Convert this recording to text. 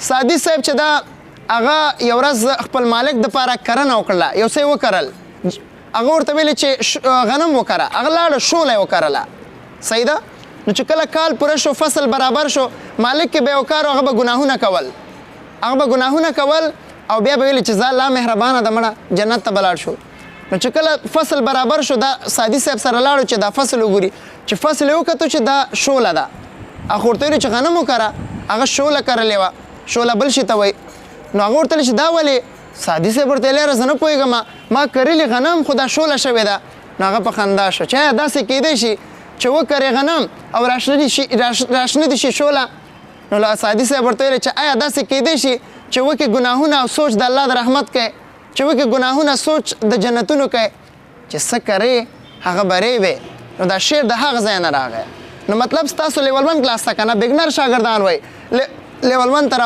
سادي صاحب چې دا هغه یو ورځ خپل مالک دپاره کرنه وکړله یو څه یې وکرل هغه ورته ویلې چې غنم وکره هغه لاړه شوله یې وکرله صحیح ده نو چې کله کال پوره شو فصل برابر شو مالک کې به یې وکارو هغه به ګناهونه کول او بیا به ویلې چې زه الله مهربانه ده مړه جنت ته به لاړ شو نو چې کله فصل برابر شو دا سادي صاحب سره لاړو چې دا فصل وګوري چې فصل یې وکتو چې دا شوله ده هغه ورته ویلې چې غنم وکره هغه شوله کرلې وه شوله بل شي ته وایي نو هغه ورته چې دا ولې سادي صاحب ورته ویلی زه نه پوهېږم ما کرلي غنم خو دا شوله شوې ده نو هغه په خندا شو چې ایا داسې کیدی شي چې وکرې غنم او راشنه دي شي شوله نو سادي صاحب ورته ویلی چې ایا داسې کیدی شي چې وکې ګناهونه او سوچ د الله د رحمت کوي چې وکې ګناهونه سوچ د جنتونو کوي چې څه کرې هغه برې وې نو دا شعر د هغه ځای نه راغی نو مطلب ستاسو لیول 1 کلاس ته که نه بګنر شاګردان وایي لیول 1 ته